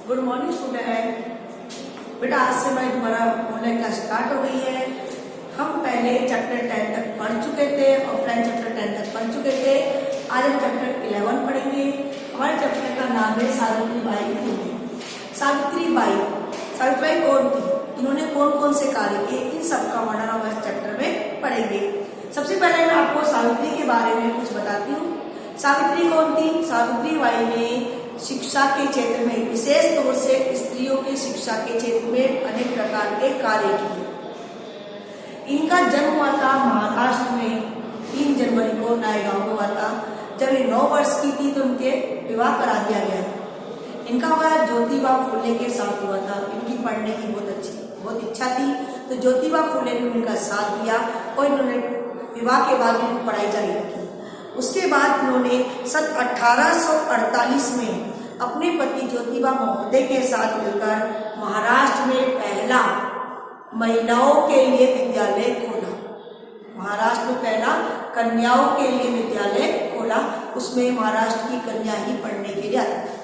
Good morning student. बेटा आज से हमारी दोबारा ऑनलाइन क्लास स्टार्ट हो गई है। हम पहले चैप्टर 10 तक पढ़ चुके थे, ऑफलाइन चैप्टर 10 तक पढ़ चुके थे। आज हम चैप्टर 11 पढ़ेंगे। हमारे चैप्टर का नाम है Savitri by Phule. Savitri by कौन थी, इन्होंने कौन कौन से कार्य किए, इन सबका वर्णन हम इस चैप्टर में पढ़ेंगे। सबसे पहले मैं आपको सावित्री के बारे में कुछ बताती हूँ। सावित्री कौन थी? सावित्री बाई ने शिक्षा के क्षेत्र में, विशेष तौर से स्त्रियों की शिक्षा के क्षेत्र में अनेक प्रकार के कार्य किए। इनका जन्म हुआ था महाराष्ट्र में 3 जनवरी को नायगांव में हुआ था। जब ये 9 वर्ष की थी तो उनके विवाह करा दिया गया। इनका विवाह ज्योतिबा फुले के साथ हुआ था। इनकी पढ़ने की बहुत इच्छा थी, तो ज्योतिबा फुले ने उनका साथ दिया और इन्होंने विवाह के बाद इनकी पढ़ाई जारी रखी। उसके बाद इन्होंने सन 1848 में अपने पति ज्योतिबा महोदय के साथ मिलकर महाराष्ट्र में पहला महिलाओं के लिए विद्यालय खोला। महाराष्ट्र में पहला कन्याओं के लिए विद्यालय खोला। उसमें महाराष्ट्र की कन्या ही पढ़ने के लिए आती थी।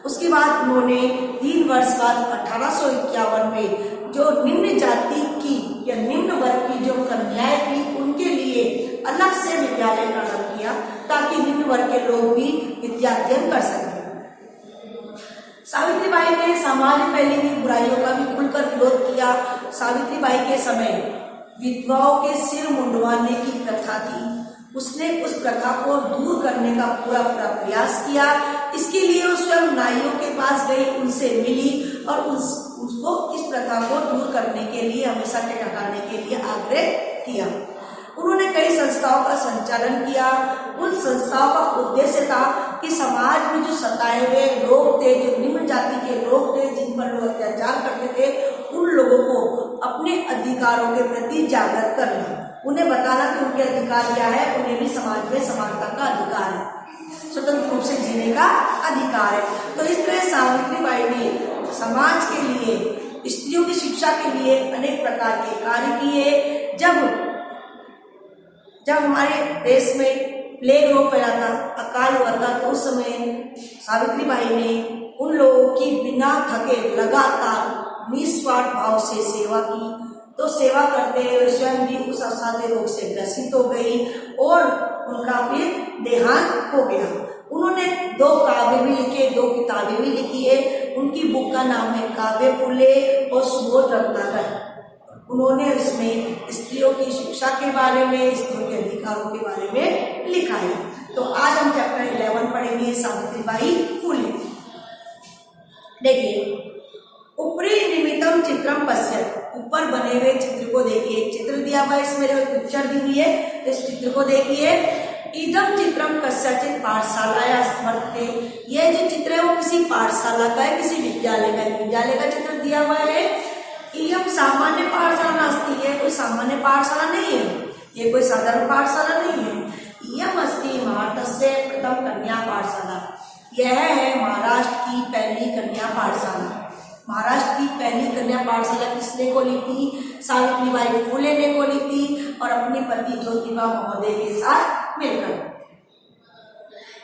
उसके बाद उन्होंने 3 वर्ष बाद 1851 में जो निम्न जाति की या निम्न वर्ग की जो कन्याएं थी उनके लिए अलग से विद्यालय प्रारंभ किया, ताकि निम्न वर्ग के लोग भी विद्याध्ययन कर सकें। सावित्री बाई ने समाज में फैली हुई बुराइयों का भी खुलकर विरोध किया। सावित्री बाई के समय विधवाओं के सिर मुंडवाने की प्रथा थी। उसने उस प्रथा को दूर करने का पूरा प्रयास किया। इसके लिए वो स्वयं नाइयों के पास गई, उनसे मिली और उसको इस प्रथा को दूर करने के लिए, हमेशा के हटाने के लिए आग्रह किया। उन्होंने कई संस्थाओं का संचालन किया। उन संस्थाओं का उद्देश्य था कि समाज में जो सताए हुए लोग थे, जो निम्न जाति के लोग थे, जिन पर लोग अत्याचार करते थे, उन लोगों को अपने अधिकारों के प्रति जागृत करना, उन्हें बताना कि उनके अधिकार क्या है, उन्हें भी समाज में समानता का अधिकार है, स्वतंत्र रूप से जीने का अधिकार है। तो इस तरह सावित्री बाई ने समाज के लिए, स्त्रियों की शिक्षा के लिए अनेक प्रकार के कार्य किए। जब हमारे देश में प्लेग रोग फैला था, अकाल हुआ था, तो उस समय सावित्री बाई ने उन लोगों की बिना थके लगातार निस्वार्थ भाव से सेवा की। तो सेवा करते हुए स्वयं भी उस असाध्य रोग से ग्रसित हो गई और उनका फिर देहांत हो गया। उन्होंने 2 काव्य भी लिखे, 2 किताबें भी लिखी है। उनकी बुक का नाम है काव्य फुले और सुबोध रत्नाकर। उन्होंने इसमें स्त्रियों की शिक्षा के बारे में, स्त्रियों के अधिकारों के बारे में लिखा है। तो आज हम चैप्टर 11 पढ़ेंगे, सावित्री बाई फुले। देखिए, ऊपरी निमित्तम चित्रम पश्यत, ऊपर बने हुए चित्र को देखिए। चित्र दिया हुआ है, इसमें पिक्चर दी हुई है, इस चित्र को देखिए। इदम चित्रम कस्यचित पाठशालाया स्मर्ते, यह जो चित्र है वो किसी पाठशाला का है, किसी विद्यालय का है। विद्यालय का चित्र दिया हुआ है। यह सामान्य पाठशाला नास्ती है, कोई सामान्य पाठशाला नहीं है, ये कोई साधारण पाठशाला नहीं है। यह अस्ति महाराष्ट्र प्रथम कन्या पाठशाला, यह है महाराष्ट्र की पहली कन्या पाठशाला। महाराष्ट्र की पहली कन्या पाठशाला किसने खोली थी? सावित्री बाई फुले ने खोली थी और अपने पति ज्योतिबा महोदय के साथ मिलकर।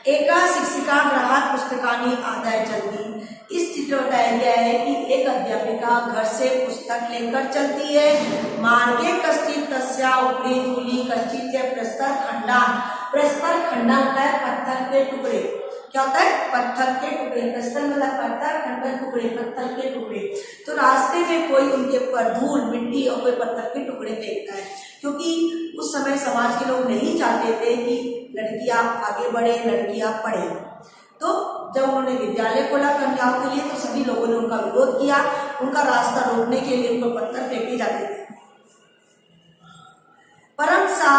एका शिक्षिका ग्राहक पुस्तकानी आदाय चलती। इस चित्र में बताया गया है कि एक अध्यापिका घर से पुस्तक लेकर चलती है। मार्गे कश्चित तस्या उपरी धूली कश्चित प्रस्तर खंडान। प्रस्तर खंडान होता है पत्थर के टुकड़े। क्या होता है? पत्थर के टुकड़े। प्रस्तर मतलब पत्थर, खंडन टुकड़े, पत्थर के टुकड़े। तो रास्ते में कोई उनके ऊपर धूल, मिट्टी और कोई पत्थर के टुकड़े फेंकता है, क्योंकि उस समय समाज के लोग नहीं चाहते थे कि लड़कियां आगे बढ़े, लड़कियां पढ़े। तो जब उन्होंने विद्यालय खोला कन्याओं के लिए, तो सभी लोगों ने उनका विरोध किया। उनका रास्ता रोकने के लिए उनको पत्थर फेंके जाते थे। परम सा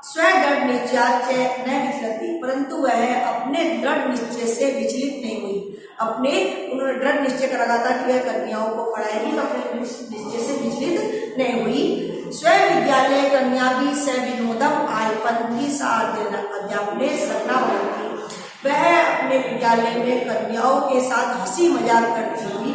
स्वदृढ़ निश्चयाचे न विचलती, परंतु वह अपने दृढ़ निश्चय से विचलित नहीं हुई। उन्होंने दृढ़ निश्चय कर रखा था कि वह कन्याओं को पढ़ाएगी, तो अपने निश्चय से विचलित नहीं हुई। स्व विद्यालय कन्या भी स विनोदम आलपंथी अध्यापने रखना होती। वह अपने विद्यालय में कन्याओं के साथ हंसी मजाक करती हुई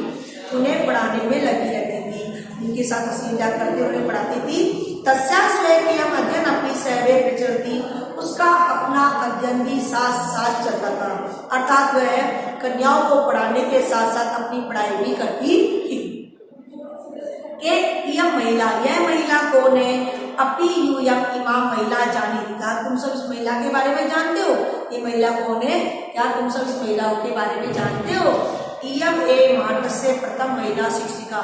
उन्हें पढ़ाने में लगी रहती थी। उनके साथ हंसी मजाक करते उन्हें पढ़ाती थी। तस्या स्वयं अध्ययन अपनी सैवे प्रचलती, उसका अपना अध्ययन भी साथ साथ चलता था। अर्थात वह कन्याओं को पढ़ाने के साथ साथ अपनी पढ़ाई भी करती थी। के यह महिला कौन है? अपी यूयम इमाम महिला जानी। क्या तुम सब इस महिला के बारे में जानते हो? ये महिला कौन है? क्या तुम सब इस महिलाओं के बारे में जानते हो? इयम ए महाराष्ट्र से प्रथम महिला शिक्षिका।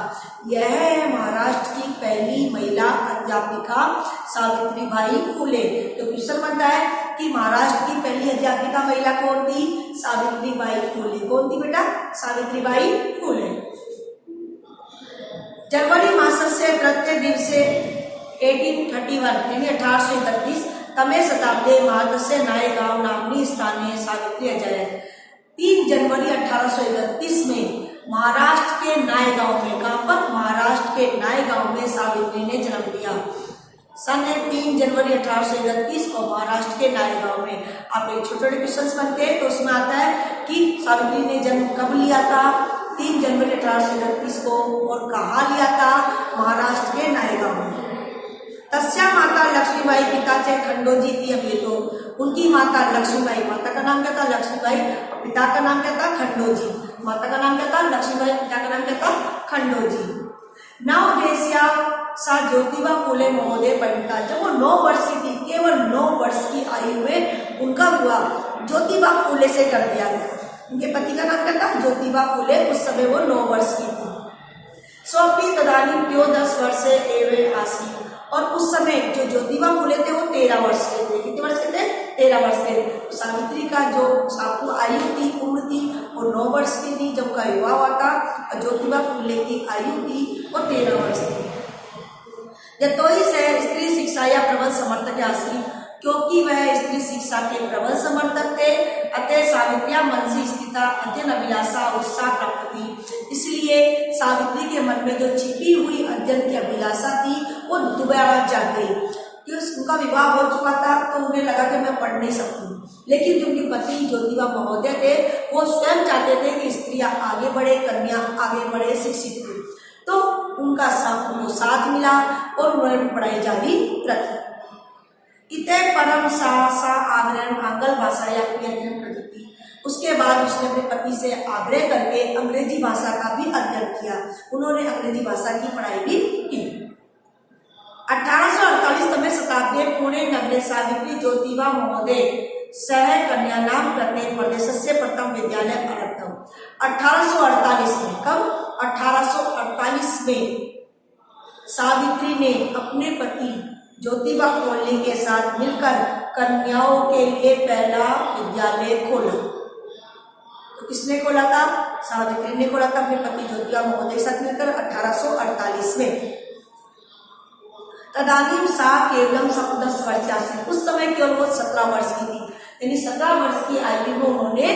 यह है महाराष्ट्र की पहली महिला अध्यापिका सावित्रीबाई फुले। तो क्वेश्चन बनता है कि महाराष्ट्र की पहली अध्यापिका महिला कौन थी? सावित्रीबाई फुले। कौन थी बेटा? सावित्रीबाई फुले। जनवरी मासस्य तृतीय दिवसे 1831 यानी 1831 तमे शताब्दे महाराष्ट्र नायगांव नामनी स्थानीय सावित्री अजयंत। 3 जनवरी 1831 में महाराष्ट्र के नायगांव में, कहां पर? महाराष्ट्र के नायगांव में सावित्री ने जन्म लिया। सन है 3 जनवरी 1831 और महाराष्ट्र के नायगांव में। आप एक छोटे छोटे क्वेश्चन बनते हैं तो उसमें आता है कि सावित्री ने जन्म कब लिया था? 3 जनवरी 1831 को। और कहाँ लिया था? महाराष्ट्र के नायगांव में। तस्या माता लक्ष्मीबाई पिता चे खंडोजी थी। अब ये तो उनकी माता लक्ष्मीबाई, माता का नाम क्या था? लक्ष्मीबाई, पिता का नाम क्या था? खंडोजी। माता का नाम क्या था? लक्ष्मीबाई, पिता का नाम क्या था? खंडोजी। नवोदयस्या सा ज्योतिबा फुले महोदय पंडिता। जब वो 9 वर्ष की थी, केवल 9 वर्ष की आयु में उनका विवाह ज्योतिबा फुले से कर दिया गया। उनके पति का नाम क्या था? ज्योतिबा फुले। उस समय वो 9 वर्ष की थी। स्वपी तदानी त्यो 10 वर्ष एवे आसी। और उस समय जो ज्योतिबा फुले थे वो 13 वर्ष के थे। कितने वर्ष के थे? 13 वर्ष के। सावित्री का जो सापू आयु थी, उम्र थी, वो 9 वर्ष की थी जब का विवाह हुआ था। और ज्योतिबा फुले की आयु थी वो 13 वर्ष थी। यतोहि से स्त्री शिक्षा या प्रबल समर्थक आसी। क्योंकि वह स्त्री शिक्षा के प्रबल समर्थक थे, अतः सावित्रिया मनसी स्थिता अध्ययन अभिलाषा उत्साह प्राप्त थी। इसलिए सावित्री के मन में जो छिपी हुई अध्ययन की अभिलाषा थी वो दोबारा जाग गई। क्योंकि उनका विवाह हो चुका था तो उन्हें लगा कि मैं पढ़ नहीं सकती, लेकिन जो उनके पति ज्योतिबा महोदय थे वो स्वयं चाहते थे कि स्त्रियां आगे बढ़े, कन्या आगे बढ़े, शिक्षित हुई। तो उनका साथ मिला और उन्होंने पढ़ाई जारी रखी। इते परम सा आग्रहण आंग्ल भाषा या अध्ययन करती थी। उसके बाद उसने अपने पति से आग्रह करके अंग्रेजी भाषा का भी अध्ययन किया। उन्होंने अंग्रेजी भाषा की पढ़ाई भी की। 1848 में शताब्दी पुणे नगरे सावित्री ज्योतिबा महोदय सह कन्या नाम प्रत्येक प्रदेश से प्रथम विद्यालय आरब्धम। 1848 में, कब? 1848 में सावित्री ने अपने पति ज्योतिबा फुले के साथ मिलकर कन्याओं के लिए पहला विद्यालय खोला। तो किसने खोला था? सावित्री ने खोला था अपने पति ज्योतिबा महोदय के साथ मिलकर 1848 में। तदानीम सा केवलम 10 वर्ष। उस समय केवल वो 17 वर्ष की थी, यानी 17 वर्ष की आयु में उन्होंने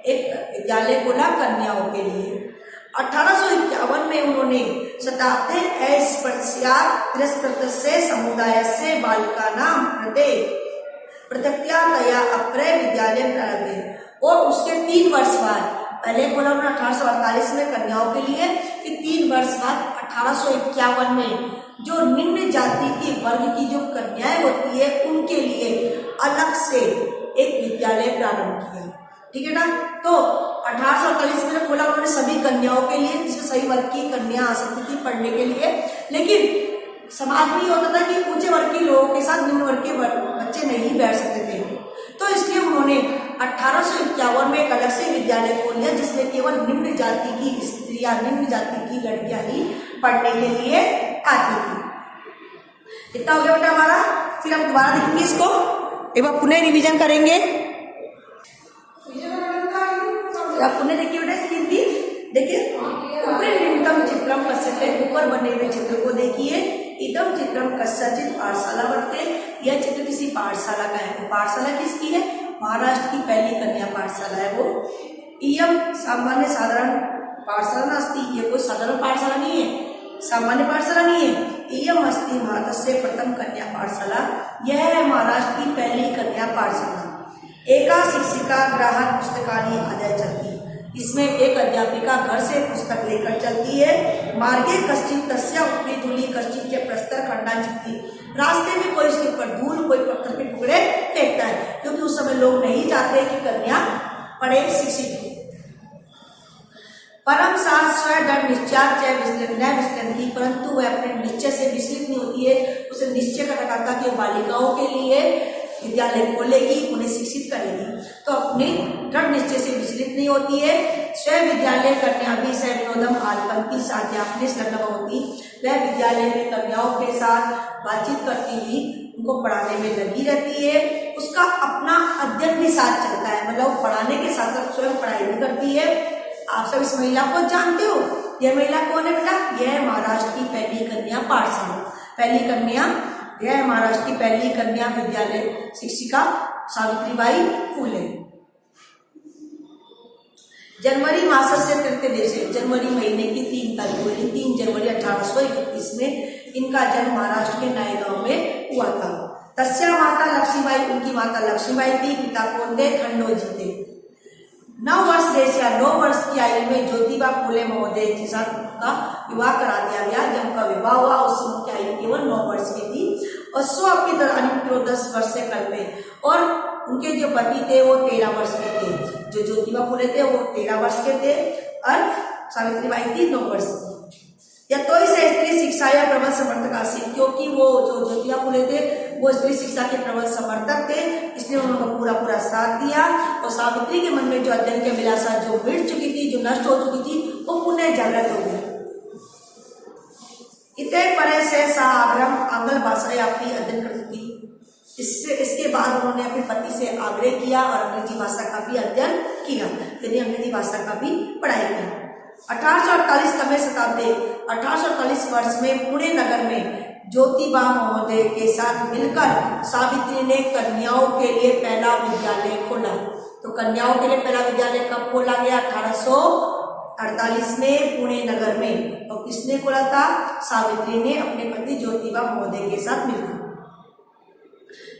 एक विद्यालय खोला कन्याओं के लिए। 1851 में उन्होंने शताब्दी तिरस्कृत से समुदाय से बालिका नाम प्रत्यक्तया अप्रय विद्यालय प्रारंभ। और उसके 3 वर्ष बाद, पहले खोला उन्होंने 1848 में कन्याओं के लिए, फिर 3 वर्ष बाद 1851 में जो निम्न जाति की वर्ग की जो कन्याएं होती है उनके लिए अलग से एक विद्यालय प्रारंभ किया। ठीक है ना? तो 1848 में खोला उन्होंने सभी कन्याओं के लिए, जिसमें सभी वर्ग की कन्या आ सकती थी पढ़ने के लिए। लेकिन समाज में ये होता था कि ऊंचे वर्ग के लोगों के साथ निम्न वर्ग के बच्चे नहीं बैठ सकते थे। तो इसलिए उन्होंने 1851 में एक अलग से विद्यालय खोल लिया जिसमें केवल निम्न जाति की स्त्रियां, निम्न जाति की लड़कियां ही पढ़ने के लिए आती थी। इतना हो गया बेटा हमारा। फिर हम दोबारा देखेंगे इसको, एक बार पुनः रिवीजन करेंगे। आप पुनः देखिए बेटा स्क्रीन भी देखिए। ऊपरी न्यूनतम चित्रम पश्यते, ऊपर बने हुए चित्र को देखिए। इदम चित्रम कस्यचित् पाठशाला वर्तते। यह चित्र किसी पाठशाला का है। पाठशाला किसकी है? महाराष्ट्र की पहली कन्या पाठशाला है वो। इयम सामान्य साधारण पाठशाला नास्ति। ये कोई साधारण पाठशाला नहीं है, सामान्य पाठशाला नहीं है। इयम अस्ति महाराष्ट्र से प्रथम कन्या पाठशाला। यह है महाराष्ट्र की पहली कन्या पाठशाला। एका शिक्षिका ग्राहक पुस्तकालय आदय चलती। इसमें एक अध्यापिका घर से पुस्तक लेकर चलती है। मार्गे कश्चित् तस्या उपरि धूलि कश्चित् के प्रस्तर खंडाचित्ति। रास्ते में कोई उसके ऊपर धूल, कोई पत्थर के टुकड़े फेंकता है, क्योंकि उस समय लोग नहीं चाहते कि कन्या पढ़े, शिक्षित हो। परम शास्त्र दृढ़ निश्चयाच विचलन न विचलन की, परंतु वह अपने निश्चय से विचलित नहीं होती है। उसे निश्चय कर रखा था कि बालिकाओं के लिए विद्यालय खोलेगी, उन्हें शिक्षित करेगी, तो अपने दृढ़ निश्चय से विचलित नहीं होती है। स्व विद्यालय कन्या भी स विनोदम आलपंती साध्यापने संलग्न होती, वह विद्यालय में कन्याओं के साथ बातचीत करती हुई उनको पढ़ाने में लगी रहती है। उसका अपना अध्ययन भी साथ चलता है, मतलब पढ़ाने के साथ साथ स्वयं पढ़ाई भी करती है। आप सब इस महिला को जानते हो, यह महिला कौन है बेटा? यह महाराष्ट्र की पहली कन्या पाठशाला, पहली कन्या, यह महाराष्ट्र की पहली कन्या विद्यालय शिक्षिका सावित्रीबाई फुले। जनवरी मास से तृतीय देश, जनवरी महीने की 3 तारीख को, 3 जनवरी 1831 में इनका जन्म महाराष्ट्र के नायगांव में हुआ था। तस्या माता लक्ष्मीबाई, उनकी माता लक्ष्मीबाई थी। पिता कौन थे? खंडोजी थे। 9 वर्ष देश या 9 वर्ष की आयु में ज्योतिबा फुले महोदय के साथ उनका विवाह करा दिया गया। जब उनका विवाह हुआ उस समय की आयु केवल 9 वर्ष की थी और स्व अपनी 10 वर्ष से कल में, और उनके जो पति थे वो 13 वर्ष के थे। जो ज्योतिबा फुले थे वो 13 वर्ष के थे और सावित्रीबाई थी 9 वर्ष की। या तो इसे स्त्री शिक्षा या प्रबल समर्थक आसित, क्योंकि वो जो ज्योतिबा फुले थे वो स्त्री शिक्षा के प्रबल समर्थक थे, इसलिए उन्होंने पूरा साथ दिया। और सावित्री के मन में जो अध्ययन की अभिलाषा जो मिट चुकी थी, जो नष्ट हो चुकी थी, वो पुनः जागृत हो गई। इतने परे से आग्रह आंग्ल भाषा अपनी अध्ययन करती थी। इसके बाद उन्होंने अपने पति से आग्रह किया और अंग्रेजी भाषा का भी अध्ययन किया, यानी अंग्रेजी भाषा का भी पढ़ाई की। 1848 वर्ष में पुणे नगर में ज्योतिबा महोदय के साथ मिलकर सावित्री ने कन्याओं के लिए पहला विद्यालय खोला। तो कन्याओं के लिए पहला विद्यालय कब खोला गया? 1848 में पुणे नगर में। और किसने खोला था? सावित्री ने अपने पति ज्योतिबा महोदय के साथ मिलकर।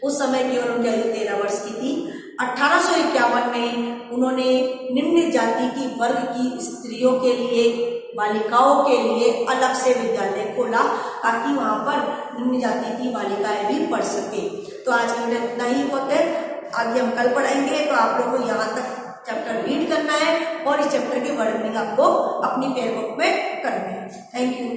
उस समय केवल उनकी आयु 13 वर्ष की थी। 1851 में उन्होंने निम्न जाति की वर्ग की स्त्रियों के लिए, बालिकाओं के लिए अलग से विद्यालय खोला, ताकि वहां पर निम्न जाति की बालिकाएं भी पढ़ सके। तो आज के लिए इतना ही होता है, आगे हम कल पढ़ाएंगे। तो आप लोगों को यहाँ तक चैप्टर रीड करना है और इस चैप्टर के वर्ड मीनिंग आपको अपनी फेयर बुक में करना है। Thank you.